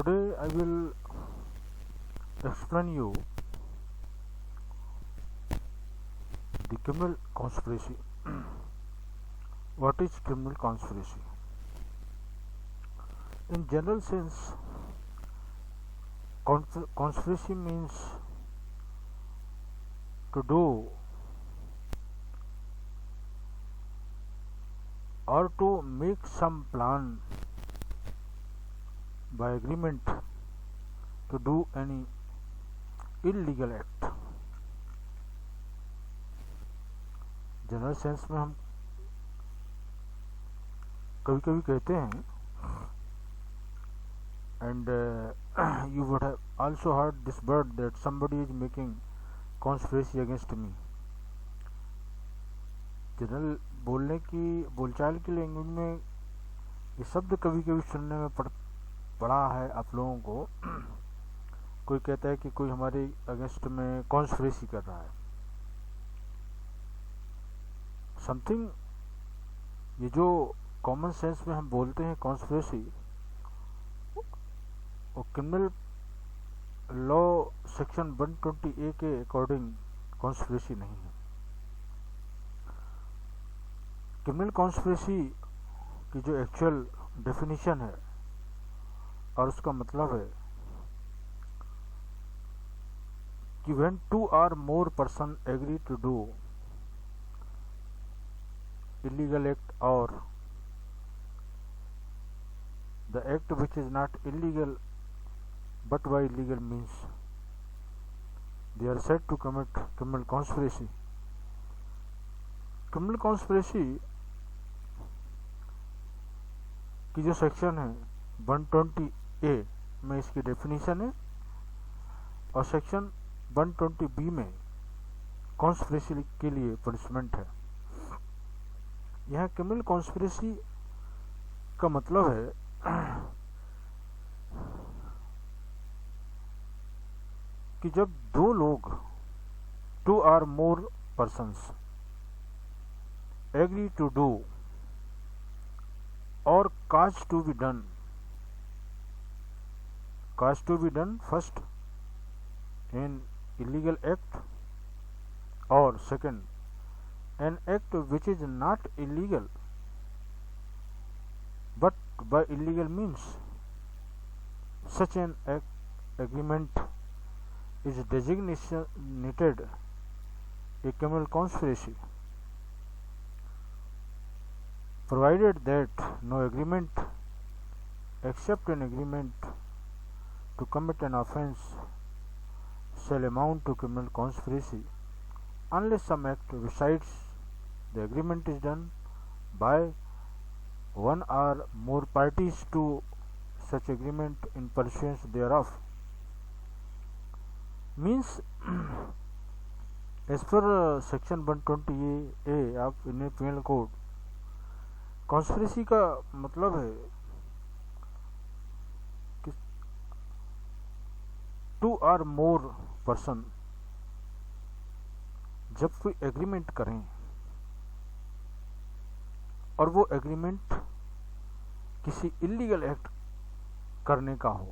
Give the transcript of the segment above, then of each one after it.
Today I will explain you the criminal conspiracy. What is criminal conspiracy? In general sense, conspiracy means to do or to make some plan by agreement to do any illegal act. General sense में हम कभी कभी कहते हैं and you would have also heard this word that somebody is making conspiracy against me. General बोलने की बोलचाल की लैंग्वेज में ये शब्द कभी कभी सुनने में पड़ा है आप लोगों को. कोई कहता है कि कोई हमारे अगेंस्ट में कॉन्स्पिरेसी कर रहा है. समथिंग ये जो कॉमन सेंस में हम बोलते हैं कॉन्स्पिरेसी, वो क्रिमिनल लॉ सेक्शन 120A के अकॉर्डिंग कॉन्स्पिरेसी नहीं है. क्रिमिनल कॉन्स्पिरेसी की जो एक्चुअल डेफिनेशन है और उसका मतलब है कि when two or more person agree to do illegal act or the act which is not illegal but by illegal means, they are said to commit criminal conspiracy. criminal conspiracy की जो section है 120A में इसकी definition है और section 120B में conspiracy के लिए पनिशमेंट है. यह क्रिमिनल कॉन्स्पिरेसी का मतलब है कि जब दो लोग, 2 or more persons agree to do or cause to be done first an illegal act or second an act which is not illegal but by illegal means, such an agreement is designated a criminal conspiracy, provided that no agreement except an agreement to commit an offence shall amount to criminal conspiracy unless some act besides the agreement is done by one or more parties to such agreement in pursuance thereof. Means as per section 120A of Indian Penal Code, conspiracy का मतलब है कि 2 or more person जब कोई agreement करें और वो agreement किसी इलीगल एक्ट करने का हो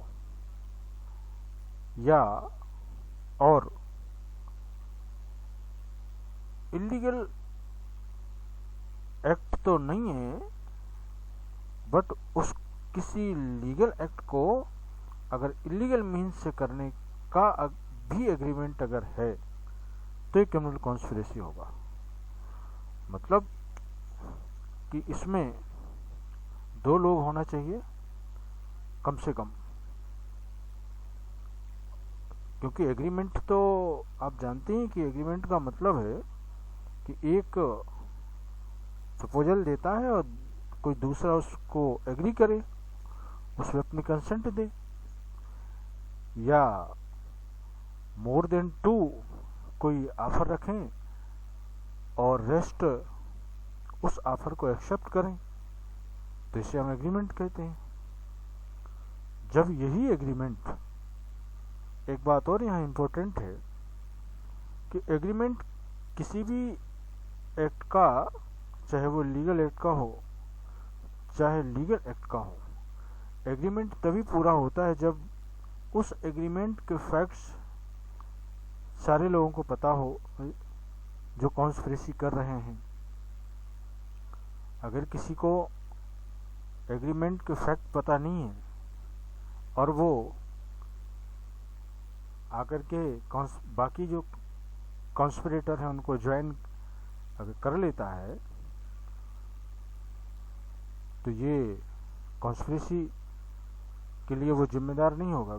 या और इलीगल एक्ट तो नहीं है बट उस किसी लीगल एक्ट को अगर इलीगल मीन्स से करने का भी एग्रीमेंट अगर है तो ये क्रिमिनल कॉन्स्पिरेसी होगा. मतलब कि इसमें दो लोग होना चाहिए कम से कम, क्योंकि एग्रीमेंट तो आप जानते हैं कि एग्रीमेंट का मतलब है कि एक प्रपोजल देता है और कोई दूसरा उसको एग्री करे, उसमें अपनी कंसेंट दे, या मोर देन 2 कोई ऑफर रखें और रेस्ट उस ऑफर को एक्सेप्ट करें, तो इसे हम एग्रीमेंट कहते हैं. जब यही एग्रीमेंट, एक बात और यहाँ इम्पोर्टेंट है कि एग्रीमेंट किसी भी एक्ट का, चाहे वो लीगल एक्ट का हो चाहे लीगल एक्ट का हो, एग्रीमेंट तभी पूरा होता है जब उस एग्रीमेंट के फैक्ट्स सारे लोगों को पता हो जो कॉन्स्पिरेसी कर रहे हैं। अगर किसी को एग्रीमेंट के फैक्ट पता नहीं है और वो आकर के बाकी जो कॉन्स्पिरेटर हैं उनको ज्वाइन अगर कर लेता है तो ये कॉन्स्पिरेसी के लिए वो जिम्मेदार नहीं होगा,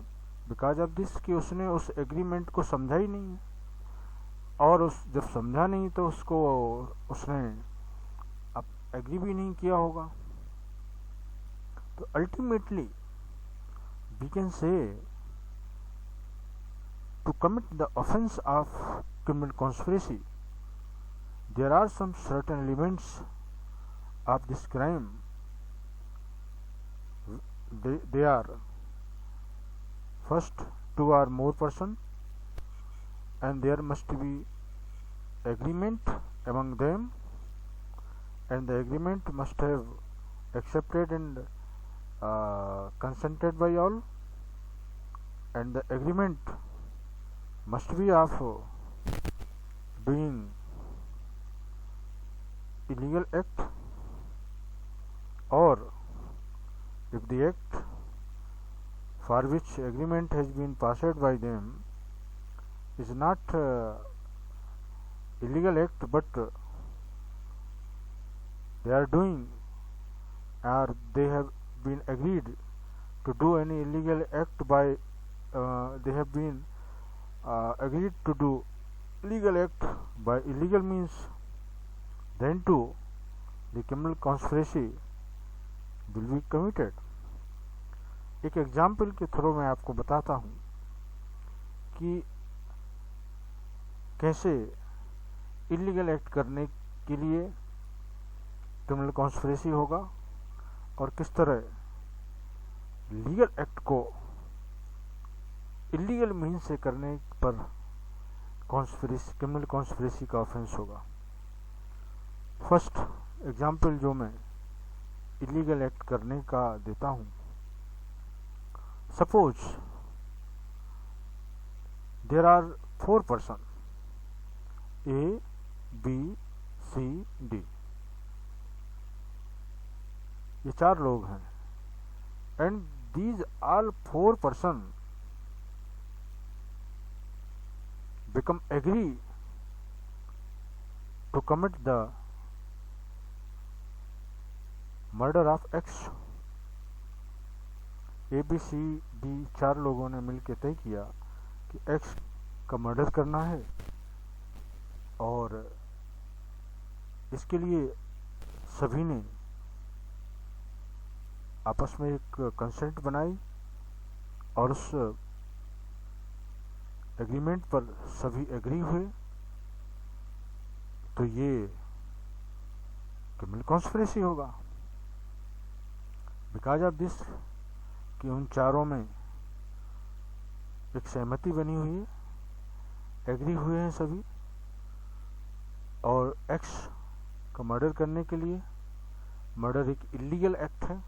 बिकॉज ऑफ दिस कि उसने उस एग्रीमेंट को समझा ही नहीं है, और उस जब समझा नहीं तो उसने अब एग्री भी नहीं किया होगा। तो ultimately we can say to commit the offense of criminal conspiracy, there are some certain elements of this crime. They are first, two or more person, and there must be agreement among them, and the agreement must have accepted and consented by all, and the agreement must be of doing illegal act, or if the act for which agreement has been passed by them is not illegal act, but they are doing or they have been agreed to do any illegal act by they have been agreed to do legal act by illegal means, then too the criminal conspiracy will be committed. एक example के through मैं आपको बताता हूँ कि कैसे illegal act करने के लिए क्रिमिनल कॉन्स्पिरेसी होगा और किस तरह लीगल एक्ट को इलीगल मीन से करने पर क्रिमिनल कॉन्स्पिरेसी का ऑफेंस होगा। फर्स्ट एग्जाम्पल जो मैं इलीगल एक्ट करने का देता हूँ, suppose there are 4 person, A, B, C, D, ये 4 लोग हैं, and these all 4 person become agree to commit the murder of X. A, B, C, D 4 लोगों ने मिलकर तय किया कि X का मर्डर करना है, और इसके लिए सभी ने आपस में एक कंसेंट बनाई और उस एग्रीमेंट पर सभी एग्री हुए। तो ये क्रिमिनल कॉन्स्पिरेसी होगा बिकॉज ऑफ दिस कि उन चारों में एक सहमति बनी हुई है, एग्री हुए हैं सभी, और एक्स का मर्डर करने के लिए, मर्डर एक इलीगल एक्ट है,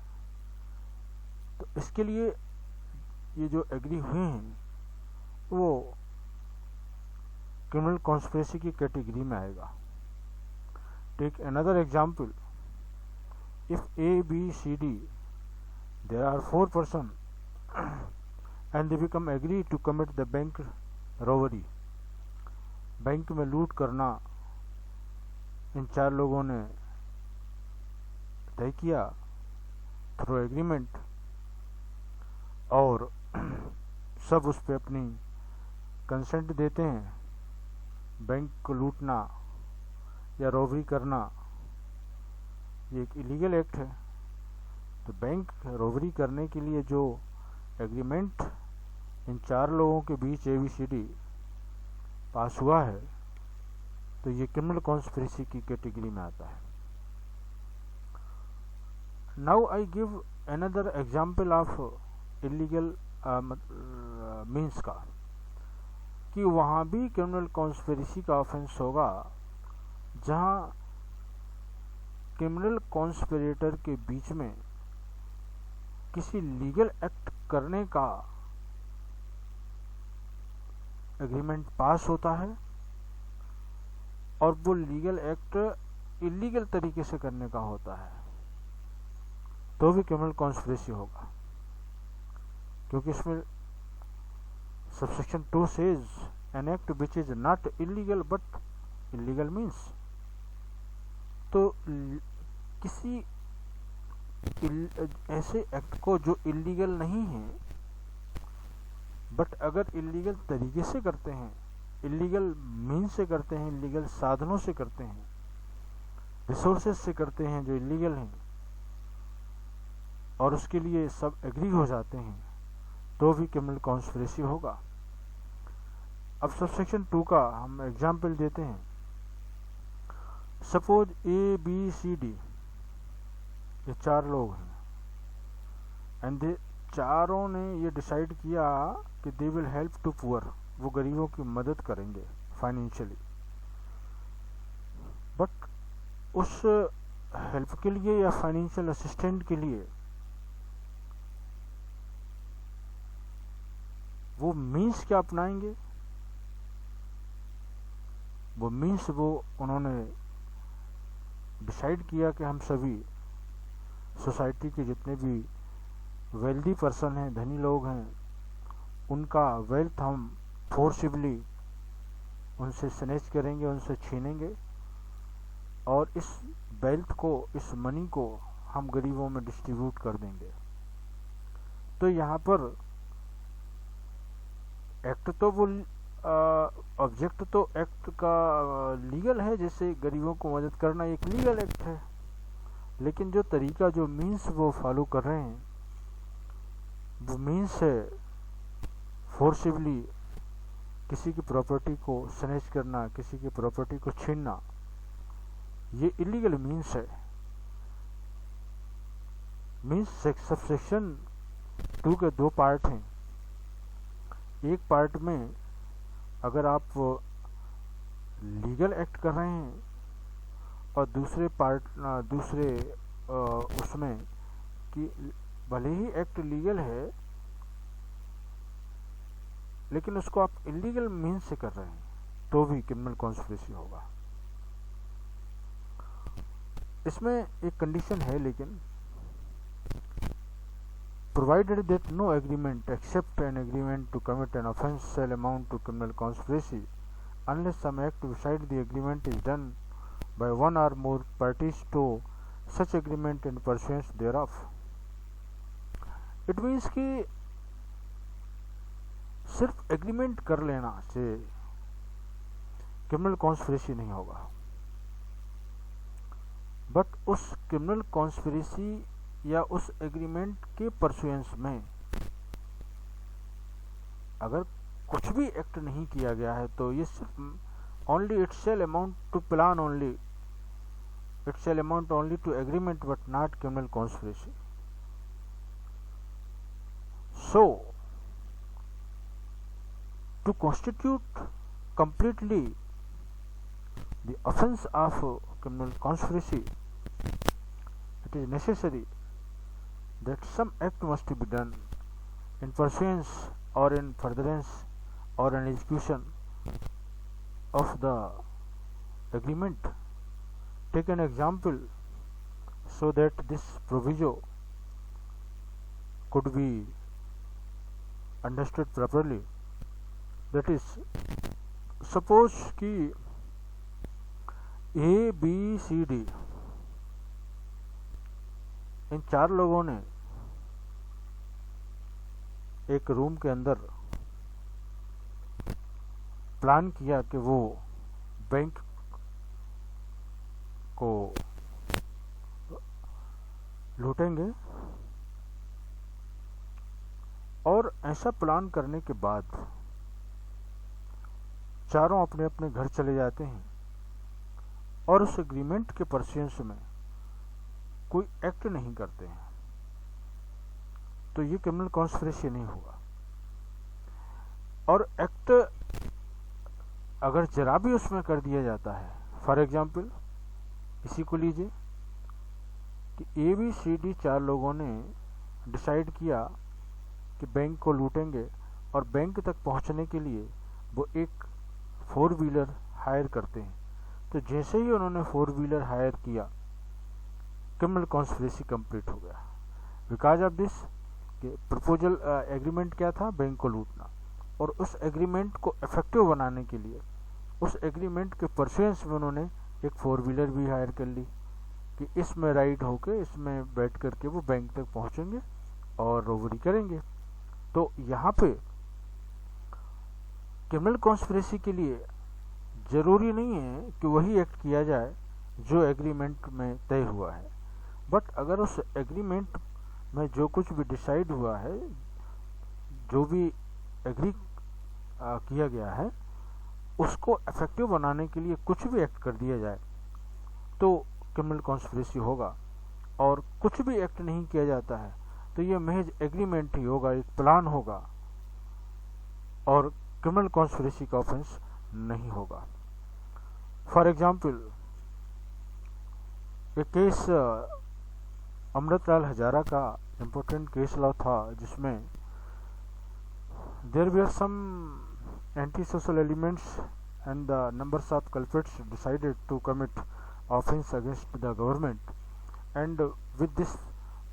तो इसके लिए ये जो एग्री हुए हैं वो क्रिमिनल कॉन्स्पिरेसी की कैटेगरी में आएगा। Take another example, if A B C D there are 4 person and they become agree to commit the bank robbery, bank में लूट करना इन 4 लोगों ने तय किया थ्रू एग्रीमेंट, और सब उस पर अपनी कंसेंट देते हैं। बैंक को लूटना या रॉबरी करना ये एक इलीगल एक्ट है, तो बैंक रॉबरी करने के लिए जो एग्रीमेंट इन 4 लोगों के बीच ABCD पास हुआ है, तो ये क्रिमिनल कॉन्स्पिरेसी की कैटेगरी में आता है। Now I give another example of illegal means का, कि वहाँ भी क्रिमिनल कॉन्स्पिरेसी का ऑफेंस होगा जहाँ क्रिमिनल कॉन्स्पिरेटर के बीच में किसी लीगल एक्ट करने का एग्रीमेंट पास होता है और वो लीगल एक्ट इलीगल तरीके से करने का होता है तो भी क्रिमिनल कॉन्स्पिरेसी होगा, क्योंकि इसमें subsection 2 says an act which is not illegal but illegal means. तो किसी ऐसे एक्ट को जो इलीगल नहीं है बट अगर इलीगल तरीके से करते हैं, इलीगल मीन से करते हैं, इलीगल साधनों से करते हैं, रिसोर्सेज से करते हैं जो इलीगल हैं और उसके लिए सब एग्री हो जाते हैं तो भी क्रिमिनल कॉन्स्पिरेसी होगा। अब सबसेक्शन 2 का हम एग्जाम्पल देते हैं। Suppose A B C D ये 4 लोग हैं एंड दे चारों ने ये डिसाइड किया कि they will help to poor, वो गरीबों की मदद करेंगे फाइनेंशियली, बट उस हेल्प के लिए या फाइनेंशियल असिस्टेंट के लिए वो मीन्स क्या अपनाएंगे, वो मीन्स वो उन्होंने डिसाइड किया कि हम सभी सोसाइटी के जितने भी वेल्दी पर्सन हैं, धनी लोग हैं, उनका वेल्थ हम फोर्सिबली उनसे स्नैच करेंगे, उनसे छीनेंगे और इस वेल्थ को, इस मनी को हम गरीबों में डिस्ट्रीब्यूट कर देंगे। तो यहाँ पर एक्ट तो वो ऑब्जेक्ट तो एक्ट का लीगल है, जैसे गरीबों को मदद करना एक लीगल एक्ट है, लेकिन जो तरीका, जो मीन्स वो फॉलो कर रहे हैं, वो मीन्स है फोर्सिबली किसी की प्रॉपर्टी को स्नैच करना, किसी की प्रॉपर्टी को छीनना, ये इलीगल मीन्स है। मीन्स सबसेक्शन 2 के 2 पार्ट हैं। एक पार्ट में अगर आप लीगल एक्ट कर रहे हैं और दूसरे उसमें कि भले ही एक्ट लीगल है लेकिन उसको आप इलीगल मीन्स से कर रहे हैं तो भी क्रिमिनल कॉन्स्पिरेसी होगा। इसमें एक कंडीशन है, लेकिन provided that no agreement except an agreement to commit an offence shall amount to criminal conspiracy unless some act beside the agreement is done by one or more parties to such agreement in pursuance thereof. It means कि सिर्फ agreement कर लेना से criminal conspiracy नहीं होगा, but उस criminal conspiracy या उस एग्रीमेंट के परसुएंस में अगर कुछ भी एक्ट नहीं किया गया है तो ये सिर्फ only it shall amount to plan only, it shall amount only to agreement but not criminal conspiracy. So to constitute completely the offense of criminal conspiracy, it is necessary that some act must be done in pursuance or in furtherance or in execution of the agreement. Take an example so that this proviso could be understood properly. That is, suppose कि A, B, C, D इन 4 लोगों ने एक room के अंदर plan किया कि वो bank को लूटेंगे, और ऐसा प्लान करने के बाद चारों अपने अपने घर चले जाते हैं और उस एग्रीमेंट के परसुएंस में कोई एक्ट नहीं करते हैं, तो ये क्रिमिनल कॉन्स्पिरेसी नहीं होगा। और एक्ट अगर जरा भी उसमें कर दिया जाता है, फॉर एग्जाम्पल इसी को लीजिए कि A, B, C, D 4 लोगों ने डिसाइड किया कि बैंक को लूटेंगे, और बैंक तक पहुंचने के लिए वो एक फोर व्हीलर हायर करते हैं। तो जैसे ही उन्होंने फोर व्हीलर हायर किया, क्रिमिनल कॉन्स्पिरेसी कंप्लीट हो गया। Because of this, proposal agreement क्या था, बैंक को लूटना, और उस एग्रीमेंट को इफेक्टिव बनाने के लिए उस एग्रीमेंट के परसुएंस में उन्होंने एक फोर व्हीलर भी हायर कर ली कि इसमें राइड होके इसमें बैठ करके वो बैंक तक पहुंचेंगे और रोबरी करेंगे। तो यहाँ पे क्रिमिनल कॉन्स्पिरेसी के लिए जरूरी नहीं है कि वही एक्ट किया जाए जो एग्रीमेंट में तय हुआ है, बट अगर उस एग्रीमेंट में जो कुछ भी डिसाइड हुआ है, जो भी एग्री किया गया है, उसको इफेक्टिव बनाने के लिए कुछ भी एक्ट कर दिया जाए तो क्रिमिनल कॉन्स्पिरेसी होगा। और कुछ भी एक्ट नहीं किया जाता है तो ये महज एग्रीमेंट ही होगा, एक प्लान होगा, और क्रिमिनल कॉन्स्पिरेसी का ऑफेंस नहीं होगा। फॉर एग्जाम्पल, एक केस अमृतलाल हजारा का इम्पोर्टेंट केस लॉ था, जिसमें there were some anti social elements and the numbers of culprits decided to commit offense against the government, and with this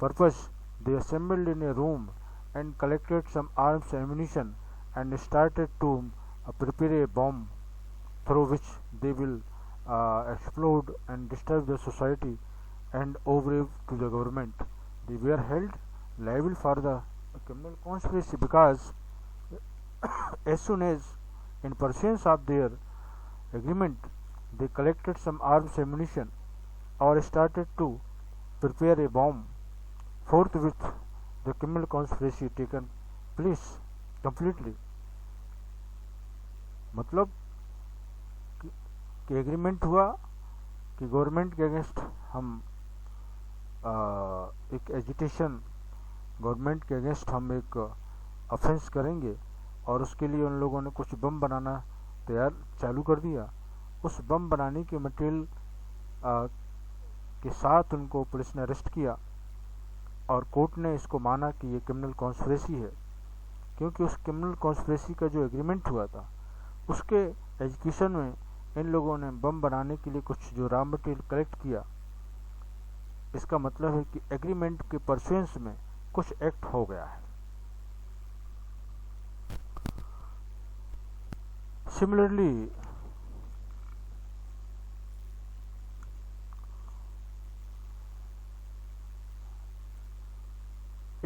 purpose they assembled in a room and collected some arms ammunition and started to prepare a bomb through which they will explode and disturb the society and overreach to the government. They were held liable for the criminal conspiracy because as soon as, in pursuance of their agreement, they collected some arms ammunition or started to prepare a bomb, forthwith the criminal conspiracy taken place completely. मतलब कि agreement हुआ कि government के against हम एक agitation, government के against हम एक ऑफेंस करेंगे, और उसके लिए उन लोगों ने कुछ बम बनाना चालू कर दिया। उस बम बनाने के मटेरियल के साथ उनको पुलिस ने अरेस्ट किया, और कोर्ट ने इसको माना कि ये क्रिमिनल कॉन्स्पिरेसी है, क्योंकि उस क्रिमिनल कॉन्स्पिरेसी का जो एग्रीमेंट हुआ था उसके एग्जीक्यूशन में इन लोगों ने बम बनाने के लिए कुछ जो रॉ मटेरियल कलेक्ट किया। इसका मतलब है कि एग्रीमेंट के परसुएंस में कुछ एक्ट हो गया है। सिमिलरली,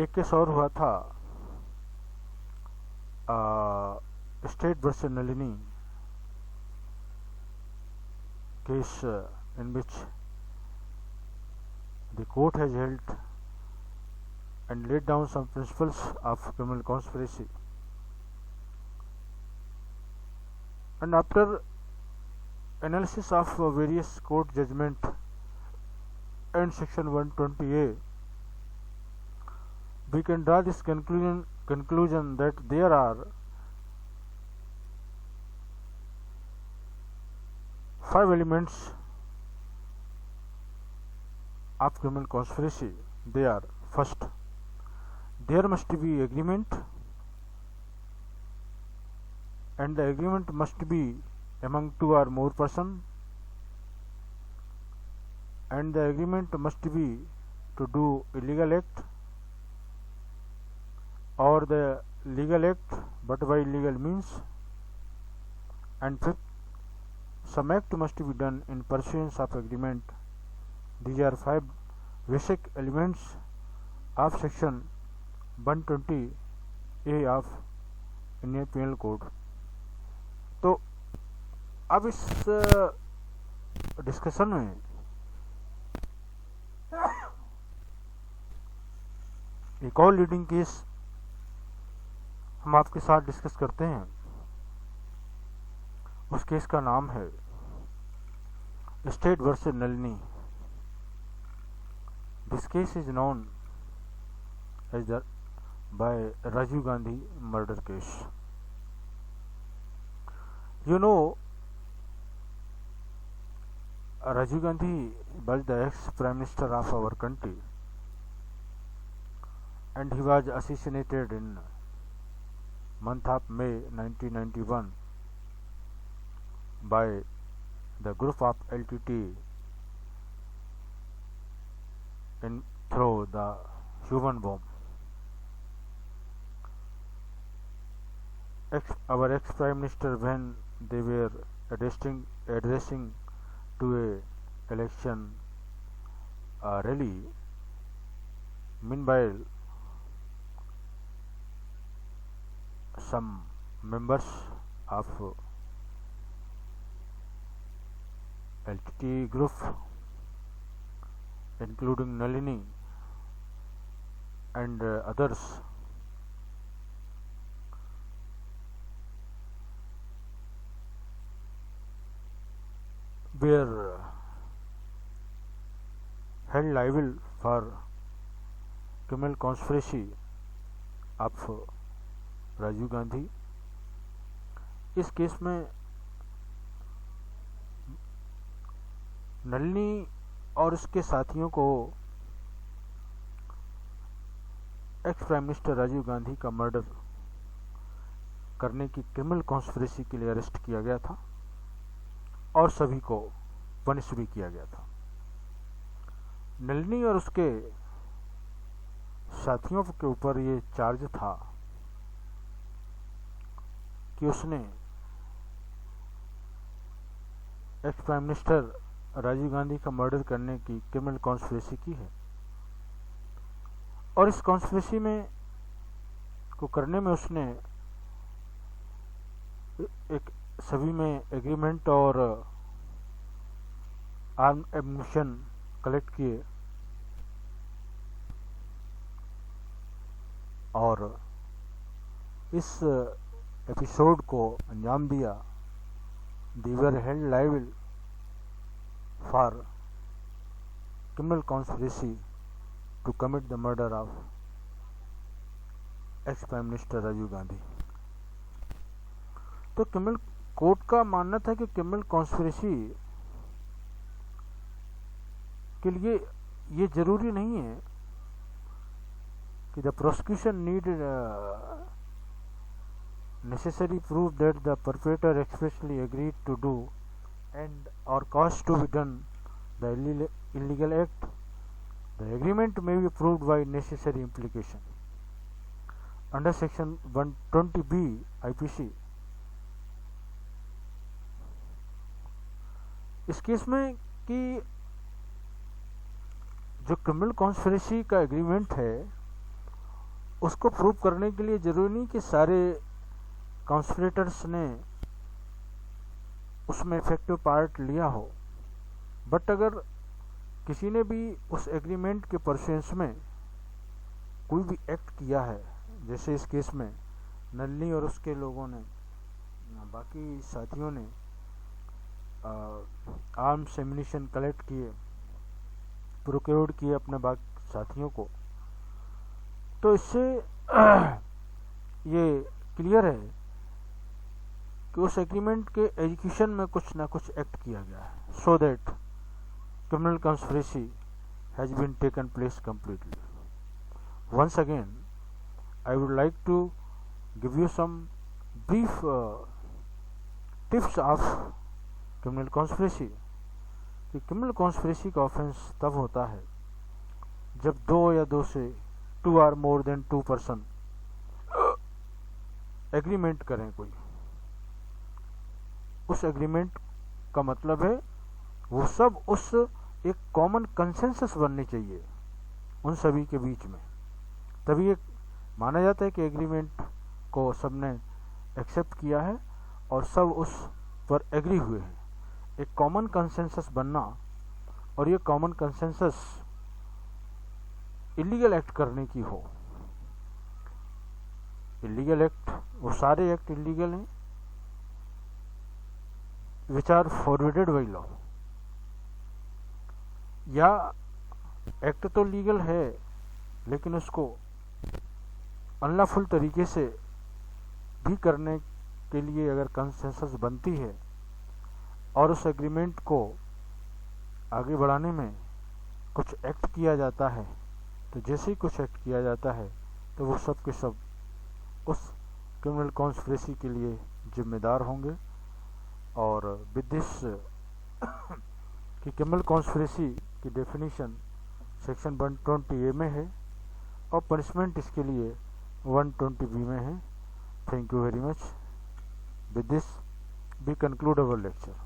एक केस और हुआ था, state versus Nalini case, in which the court has held and laid down some principles of criminal conspiracy, and after analysis of various court judgment and section 120A, we can draw this conclusion that there are 5 elements of criminal conspiracy. They are: first, there must be agreement, and the agreement must be among 2 or more persons, and the agreement must be to do illegal act or the legal act but by illegal means, and fifth, some act must be done in pursuance of agreement. These are 5 basic elements of section 120A of Indian Penal Code. तो अब इस discussion में एक और leading case हम आपके साथ discuss करते हैं। उस केस का नाम है state versus Nalini. This case is known as the by Rajiv Gandhi murder case. You know, Rajiv Gandhi was the ex-prime minister of our country, and he was assassinated in month of May 1991 by the group of LTT through the human bomb. Our ex-Prime Minister, when they were addressing to a election rally, meanwhile some members of LTT group, including Nalini and others, were held liable for criminal conspiracy of Rajiv Gandhi. इस case में नलिनी और उसके साथियों को ex prime minister Rajiv Gandhi का murder करने की criminal conspiracy के लिए अरेस्ट किया गया था और सभी को पनिश भी किया गया था. नलिनी और उसके साथियों के ऊपर ये चार्ज था कि उसने ex prime minister Rajiv Gandhi का मर्डर करने की क्रिमिनल कॉन्स्पिरेसी की है और इस कॉन्स्पिरेसी में को करने में उसने एक सभी में एग्रीमेंट और आर्म एम्यूनिशन कलेक्ट किए और इस एपिसोड को अंजाम दिया. They were held liable for criminal conspiracy to commit the murder of ex-Prime Minister Rajiv Gandhi. तो क्रिमिनल कोर्ट का मानना था कि क्रिमिनल कॉन्स्पिरेसी के लिए ये जरूरी नहीं है कि the prosecution need necessary proof that the perpetrator expressly agreed to do and or caused to be done the illegal act. The agreement may be proved by necessary implication. Under section 120B IPC, इस case में कि जो criminal conspiracy का agreement है उसको prove करने के लिए जरूरी नहीं कि सारे कॉन्स्पिरेटर्स ने उसमें इफेक्टिव पार्ट लिया हो, बट अगर किसी ने भी उस एग्रीमेंट के परसेंस में कोई भी एक्ट किया है, जैसे इस केस में नलिनी और उसके लोगों ने, बाकी साथियों ने आर्म्स एम्यूनिशन कलेक्ट किए, प्रोक्योर्ड किए अपने बाकी साथियों को, तो इससे ये क्लियर है कि उस एग्रीमेंट के एग्जीक्यूशन में कुछ ना कुछ एक्ट किया गया है, so that criminal conspiracy has been taken place completely. Once again, I would like to give you some brief tips of criminal conspiracy. कि criminal conspiracy का ऑफेंस तब होता है जब दो या दो से 2 or more than 2 person agreement करें कोई. उस एग्रीमेंट का मतलब है वो सब उस एक कॉमन कंसेंसस बननी चाहिए उन सभी के बीच में, तभी एक माना जाता है कि एग्रीमेंट को सबने एक्सेप्ट किया है और सब उस पर एग्री हुए हैं. एक कॉमन कंसेंसस बनना, और ये कॉमन कंसेंसस इलीगल एक्ट करने की हो. इलीगल एक्ट, वो सारे एक्ट इलीगल हैं which are forwarded by law, या एक्ट तो लीगल है लेकिन उसको अनलॉफुल तरीके से भी करने के लिए अगर कंसेंसस बनती है और उस एग्रीमेंट को आगे बढ़ाने में कुछ एक्ट किया जाता है, तो जैसे ही कुछ एक्ट किया जाता है तो वो सब के सब उस क्रिमिनल कॉन्स्पिरेसी के लिए जिम्मेदार होंगे। और विद दिस कि क्रिमिनल कॉन्स्पिरेसी की डेफिनेशन सेक्शन 120A में है और पनिशमेंट इसके लिए 120B में है। Thank you very much. With this we conclude our lecture.